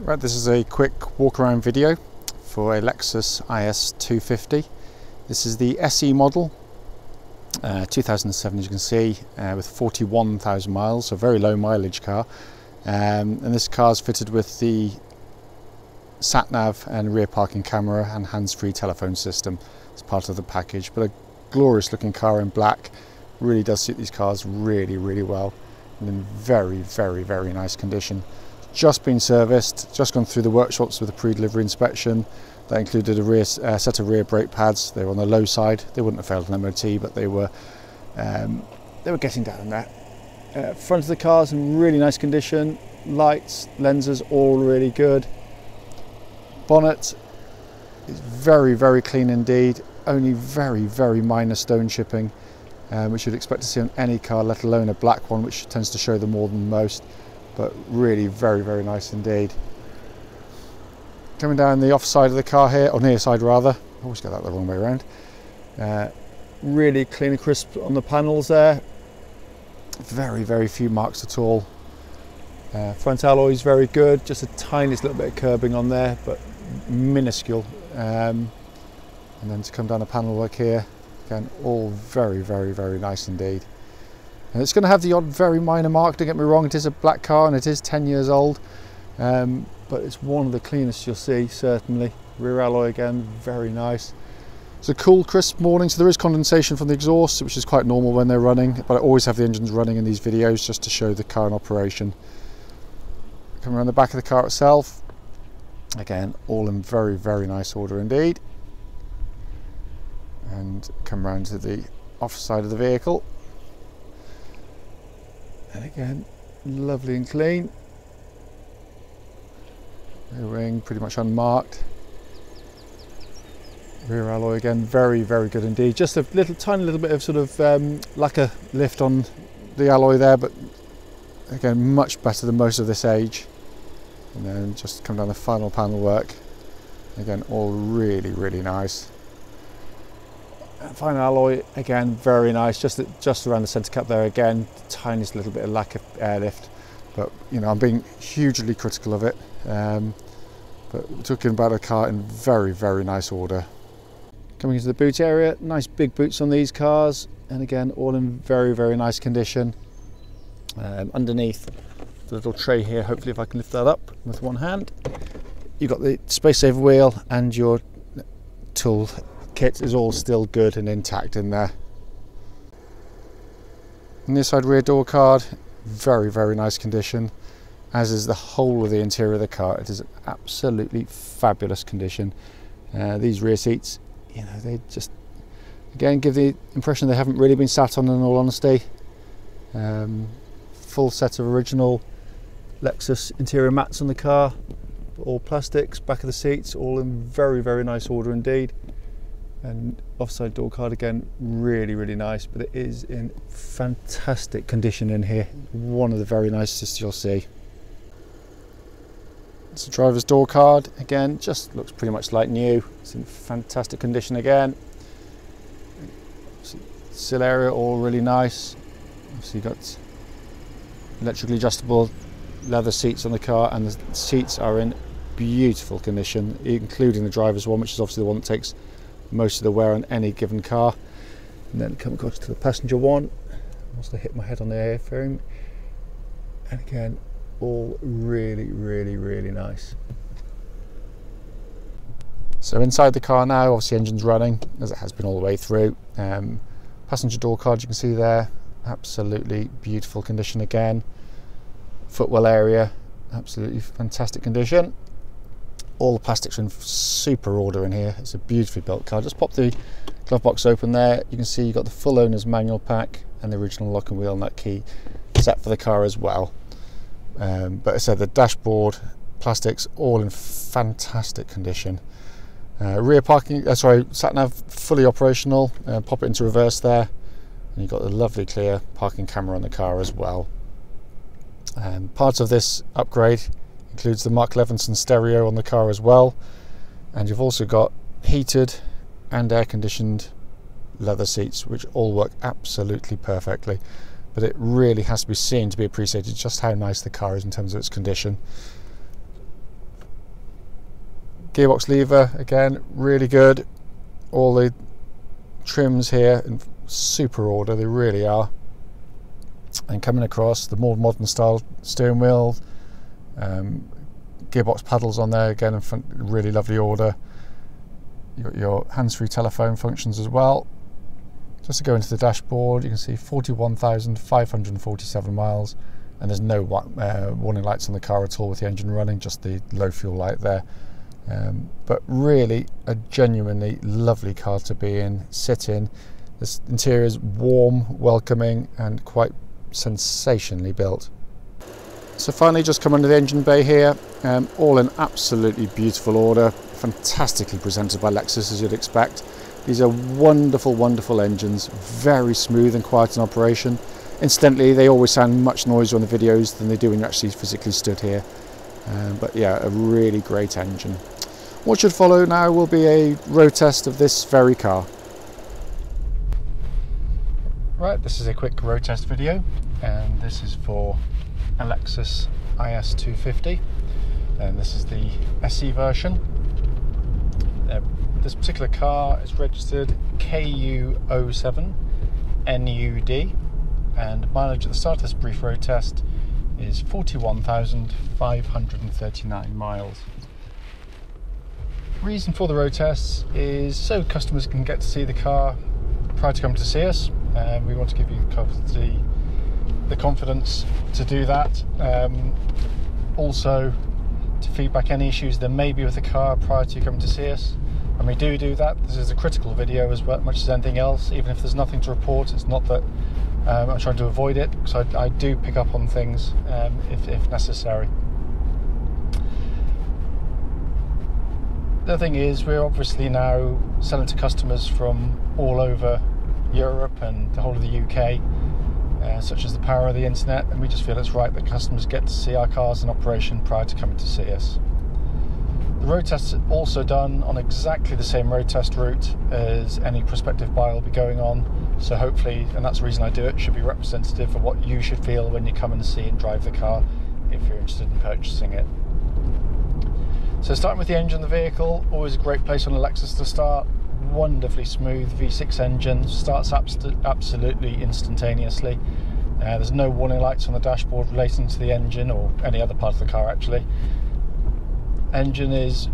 Right, this is a quick walk around video for a Lexus IS 250. This is the SE model, 2007 as you can see, with 41,000 miles, so a very low mileage car. And this car is fitted with the sat-nav and rear parking camera and hands-free telephone system as part of the package. But a glorious looking car in black, really does suit these cars really well, and in very nice condition. Just been serviced, just gone through the workshops with a pre-delivery inspection. That included a rear set of rear brake pads. They were on the low side. They wouldn't have failed an MOT, but they were getting down there. Front of the car's in really nice condition. Lights, lenses, all really good. Bonnet is very clean indeed. Only very minor stone chipping, which you'd expect to see on any car, let alone a black one, which tends to show them more than most. But really very nice indeed. Coming down the off side of the car here, or near side rather, I always get that the wrong way around. Really clean and crisp on the panels there. Very few marks at all. Front alloy is very good, just a tiniest little bit of curbing on there, but minuscule. And then to come down the panel work here, again, all very nice indeed. And it's going to have the odd very minor mark, don't get me wrong, it is a black car and it is 10 years old, but it's one of the cleanest you'll see, certainly. Rear alloy again, very nice. It's a cool crisp morning, so there is condensation from the exhaust, which is quite normal when they're running, but I always have the engines running in these videos just to show the car in operation. Coming around the back of the car itself, again, all in very nice order indeed. And come around to the off side of the vehicle. And again, lovely and clean. Rear ring pretty much unmarked. Rear alloy again, very good indeed. Just a tiny little bit of sort of lacquer lift on the alloy there, but again, much better than most of this age. And then just come down the final panel work. Again, all really nice. Final alloy again, very nice. Just around the centre cap there again, tiniest little bit of lacquer airlift, but you know, I'm being hugely critical of it. But we're talking about a car in very nice order. Coming into the boot area, nice big boots on these cars, and again, all in very nice condition. Underneath the little tray here, hopefully if I can lift that up with one hand, you've got the space saver wheel, and your tool kit is all still good and intact in there. On this side rear door card, very nice condition, as is the whole of the interior of the car. It is an absolutely fabulous condition. These rear seats, you know, they just again give the impression they haven't really been sat on, in all honesty. Full set of original Lexus interior mats on the car, all plastics. Back of the seats all in very nice order indeed. And offside door card again, really nice, but it is in fantastic condition in here. One of the very nicest you'll see. It's a driver's door card again, just looks pretty much like new. It's in fantastic condition again. Sill area all really nice. So you've got electrically adjustable leather seats on the car, and the seats are in beautiful condition, including the driver's one, which is obviously the one that takes most of the wear on any given car. And then come across to the passenger one, whilst I hit my head on the airframe, and again, all really nice. So inside the car now, obviously engine's running, as it has been all the way through. Passenger door card you can see there, absolutely beautiful condition again. Footwell area, absolutely fantastic condition. All the plastics are in super order in here. It's a beautifully built car. Just pop the glove box open there. You can see you've got the full owner's manual pack and the original lock and wheel nut key set for the car as well. But as I said, the dashboard, plastics, all in fantastic condition. Rear parking, sat-nav fully operational. Pop it into reverse there, and you've got the lovely clear parking camera on the car as well. Parts of this upgrade includes the Mark Levinson stereo on the car as well, and you've also got heated and air-conditioned leather seats, which all work absolutely perfectly. But it really has to be seen to be appreciated just how nice the car is in terms of its condition. gearbox lever, again, really good. All the trims here in super order, they really are. And coming across, the more modern style steering wheel, gearbox paddles on there, again in front, really lovely order. You've got your hands-free telephone functions as well. Just to go into the dashboard, you can see 41,547 miles, and there's no warning lights on the car at all with the engine running, just the low fuel light there. But really a genuinely lovely car to be in, sit in. This interior is warm, welcoming, and quite sensationally built. So finally, just come under the engine bay here, all in absolutely beautiful order, fantastically presented by Lexus as you'd expect. These are wonderful, wonderful engines, very smooth and quiet in operation. Incidentally, they always sound much noisier on the videos than they do when you're actually physically stood here. But yeah, a really great engine. What should follow now will be a road test of this very car. Right, this is a quick road test video, and this is for a Lexus IS 250, and this is the SE version. This particular car is registered KU07NUD, and mileage at the start of this brief road test is 41,539 miles. Reason for the road tests is so customers can get to see the car prior to coming to see us. We want to give you the confidence to do that. Also to feedback any issues there may be with the car prior to you coming to see us. And we do that. This is a critical video as much as anything else. Even if there's nothing to report, it's not that I'm trying to avoid it, because I do pick up on things if necessary. The other thing is, we're obviously now selling to customers from all over Europe and the whole of the UK, such as the power of the internet, and we just feel it's right that customers get to see our cars in operation prior to coming to see us. The road test is also done on exactly the same road test route as any prospective buyer will be going on, so hopefully, and that's the reason I do it, should be representative of what you should feel when you come and see and drive the car if you're interested in purchasing it. So starting with the engine of the vehicle, always a great place on a Lexus to start. Wonderfully smooth V6 engine, starts absolutely instantaneously. There's no warning lights on the dashboard relating to the engine or any other part of the car actually. Engine is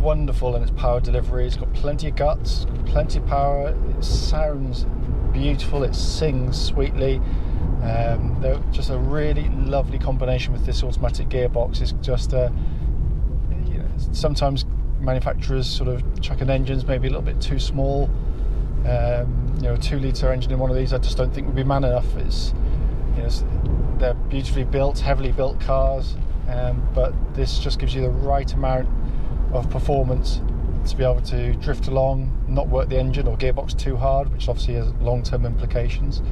wonderful in its power delivery. It's got plenty of guts, plenty of power. It sounds beautiful. It sings sweetly. They're just a really lovely combination with this automatic gearbox. It's just sometimes manufacturers sort of chuck in engines maybe a little bit too small. A 2-litre engine in one of these I just don't think would be man enough. They're beautifully built, heavily built cars. But this just gives you the right amount of performance to be able to drift along, not work the engine or gearbox too hard, which obviously has long-term implications.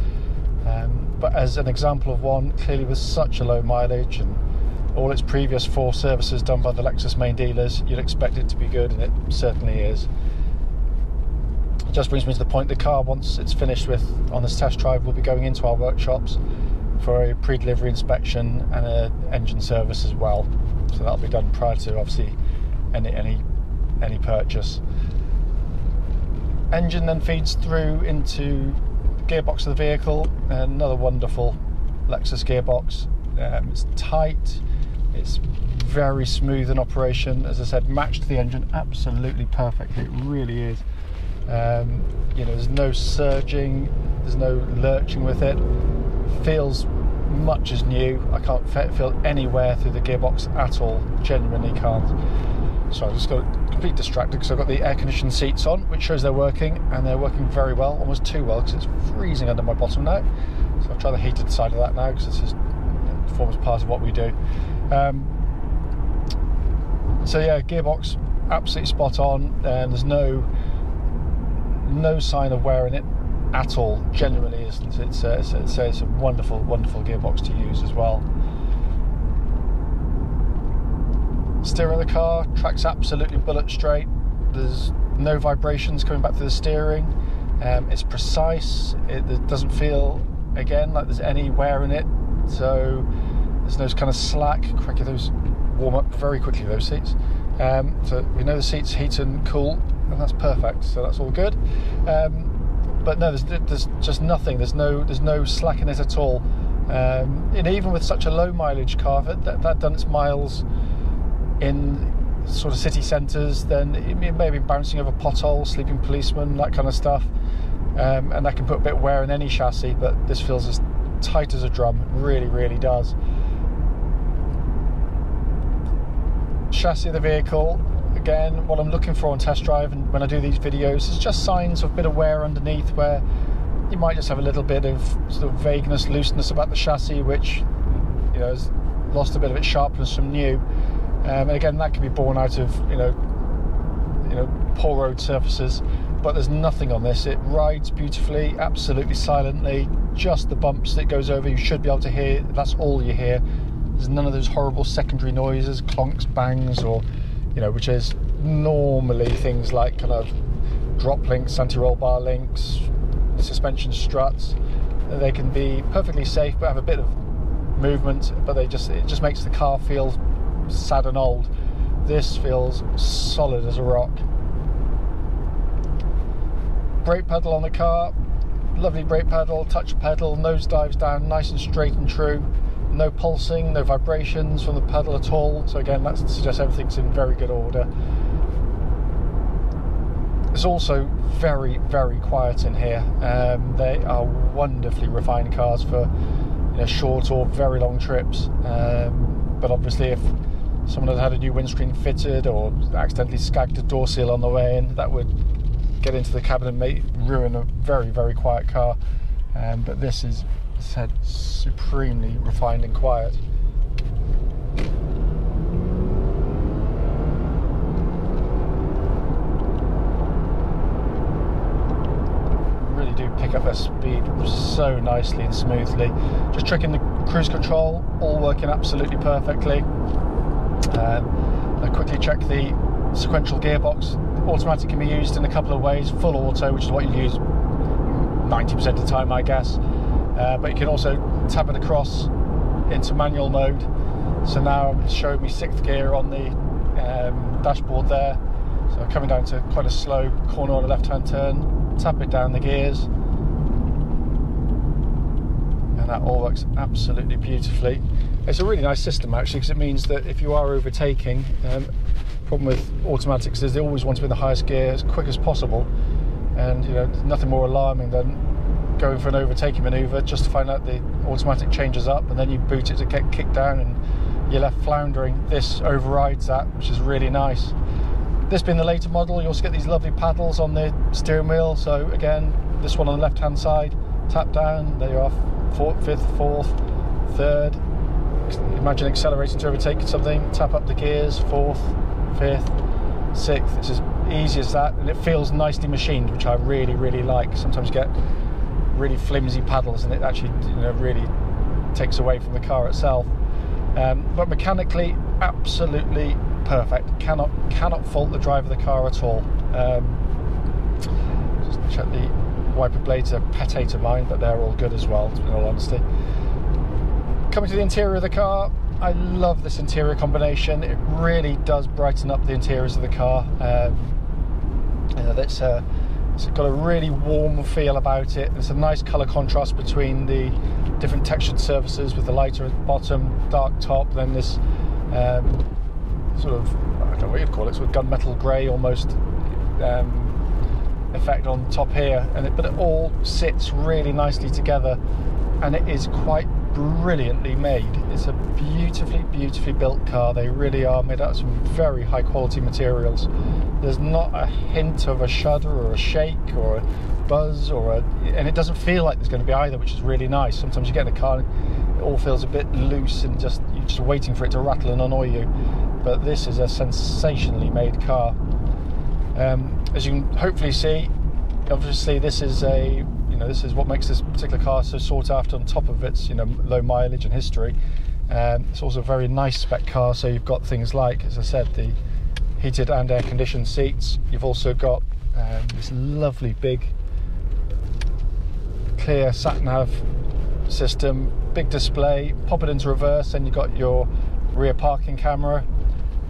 But as an example of one, clearly with such a low mileage and all its previous 4 services done by the Lexus main dealers, you'd expect it to be good, and it certainly is. It just brings me to the point, the car, once it's finished with on this test drive, will be going into our workshops for a pre-delivery inspection and an engine service as well. So that'll be done prior to obviously any purchase. Engine then feeds through into the gearbox of the vehicle. Another wonderful Lexus gearbox. It's tight, it's very smooth in operation. As I said, matched the engine absolutely perfectly. It really is. There's no surging, there's no lurching with it. Feels much as new. I can't feel any wear through the gearbox at all. Genuinely can't. So I just got completely distracted because I've got the air conditioned seats on, which shows they're working, and they're working very well, almost too well, because it's freezing under my bottom now. So I'll try the heated side of that now, because this is forms part of what we do. So yeah, gearbox absolutely spot on, and there's no sign of wear in it at all. Genuinely isn't. It's a wonderful gearbox to use as well. Steering of the car tracks absolutely bullet straight. There's no vibrations coming back to the steering. It's precise. It doesn't feel, again, like there's any wear in it. So there's no kind of slack. Crikey, those warm up very quickly, those seats. So we know the seats heat and cool, and that's perfect, so that's all good. But no, there's just nothing, there's no slack in it at all. And even with such a low mileage car, that done its miles in sort of city centres, then it may be bouncing over potholes, sleeping policemen, that kind of stuff, and that can put a bit of wear in any chassis, but this feels as tight as a drum. It really does. Chassis of the vehicle, again, what I'm looking for on test drive and when I do these videos is just signs of a bit of wear underneath, where you might just have a little bit of sort of vagueness, looseness about the chassis, which, you know, has lost a bit of its sharpness from new. And again, that can be born out of you know poor road surfaces, but there's nothing on this. It rides beautifully, absolutely silently. Just the bumps that it goes over, you should be able to hear. That's all you hear. There's none of those horrible secondary noises, clonks, bangs, or which is normally things like kind of drop links, anti-roll bar links, suspension struts. They can be perfectly safe but have a bit of movement, but it just makes the car feel sad and old. This feels solid as a rock. Brake pedal on the car, lovely brake pedal, touch pedal, nose dives down nice and straight and true. No pulsing, no vibrations from the pedal at all. So again, that suggests everything's in very good order. It's also very quiet in here. They are wonderfully refined cars for short or very long trips. But obviously, if someone had a new windscreen fitted or accidentally skagged a door seal on the way in, that would get into the cabin and ruin a very quiet car. But this is, as I said, supremely refined and quiet. Really do pick up their speed so nicely and smoothly. Just checking the cruise control, all working absolutely perfectly. I quickly check the sequential gearbox. Automatic can be used in a couple of ways. Full auto, which is what you use 90% of the time, I guess. But you can also tap it across into manual mode. So now it's showing me 6th gear on the dashboard there. So coming down to quite a slow corner on a left-hand turn, tap it down the gears, and that all works absolutely beautifully. It's a really nice system actually, because it means that if you are overtaking, problem with automatics is they always want to be in the highest gear as quick as possible, and there's nothing more alarming than going for an overtaking manoeuvre just to find out the automatic changes up, and then you boot it to get kicked down and you're left floundering. This overrides that, which is really nice. This being the later model, you also get these lovely paddles on the steering wheel. So again, this one on the left hand side, tap down, there you are, 4th, 5th, 4th, 3rd. Imagine accelerating to overtake something, tap up the gears, 4th, 5th, 6th. It's as easy as that, and it feels nicely machined, which I really like. Sometimes you get really flimsy paddles and it actually really takes away from the car itself. But mechanically, absolutely perfect. Cannot fault the drive of the car at all. Just check the wiper blades, are pet hate of mine, but they're all good as well, in all honesty. Coming to the interior of the car, I love this interior combination. It really does brighten up the interiors of the car. It's got a really warm feel about it. There's a nice colour contrast between the different textured surfaces, with the lighter at the bottom, dark top, then this sort of, I don't know what you'd call it, sort of gunmetal grey almost effect on top here, but it all sits really nicely together, and it is quite brilliantly made. It's a beautifully built car. They really are made out of some very high quality materials. There's not a hint of a shudder or a shake or a buzz and it doesn't feel like there's going to be either, which is really nice. Sometimes you get in a car and it all feels a bit loose and you're just waiting for it to rattle and annoy you. But this is a sensationally made car. As you can hopefully see, obviously this is this is what makes this particular car so sought after, on top of its low mileage and history. It's also a very nice spec car, so you've got things like, as I said, the heated and air conditioned seats. You've also got this lovely big clear sat-nav system, big display. Pop it into reverse and you've got your rear parking camera,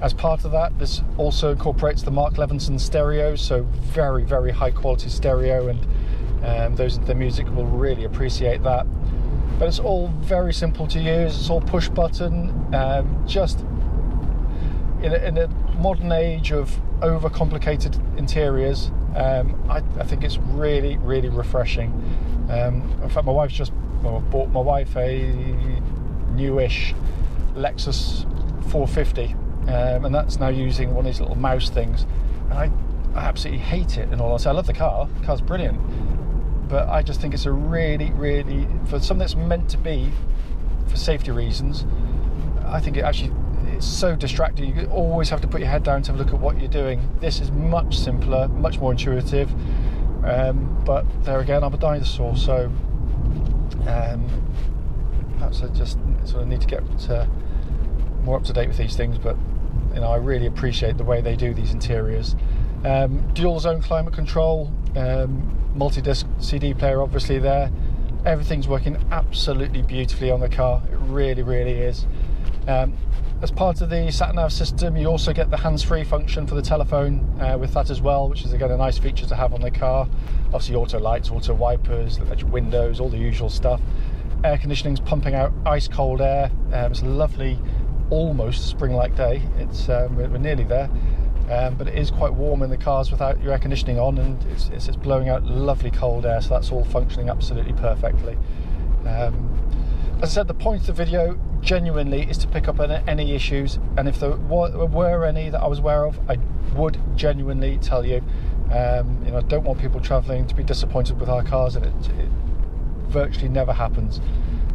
As part of that, this also incorporates the Mark Levinson stereo, so very, very high quality stereo, and those into the music will really appreciate that. But it's all very simple to use. It's all push button. Just in a modern age of overcomplicated interiors, I think it's really, really refreshing. In fact, my wife's just bought my wife a newish Lexus 450, and that's now using one of these little mouse things. And I absolutely hate it. In all honesty, I love the car. The car's brilliant. But I just think it's a really, really, for something that's meant to be for safety reasons, I think it's so distracting. You always have to put your head down to have a look at what you're doing. This is much simpler, much more intuitive. But there again, I'm a dinosaur, so perhaps I just sort of need to get more up to date with these things. But I really appreciate the way they do these interiors. Dual zone climate control. Multi-disc CD player obviously there. Everything's working absolutely beautifully on the car. It really, really is. As part of the sat-nav system, you also get the hands-free function for the telephone with that as well, which is again a nice feature to have on the car. Obviously auto lights, auto wipers, electric windows, all the usual stuff. Air conditioning's pumping out ice cold air. It's a lovely, almost spring-like day. It's we're nearly there. But it is quite warm in the cars without your air conditioning on, and it's blowing out lovely cold air, so that's all functioning absolutely perfectly. As I said, the point of the video genuinely is to pick up on any issues, and if there were any that I was aware of, I would genuinely tell you. I don't want people travelling to be disappointed with our cars, and it virtually never happens.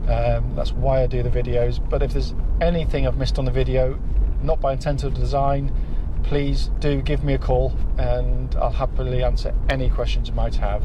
That's why I do the videos. But if there's anything I've missed on the video, not by intent of design, please do give me a call and I'll happily answer any questions you might have.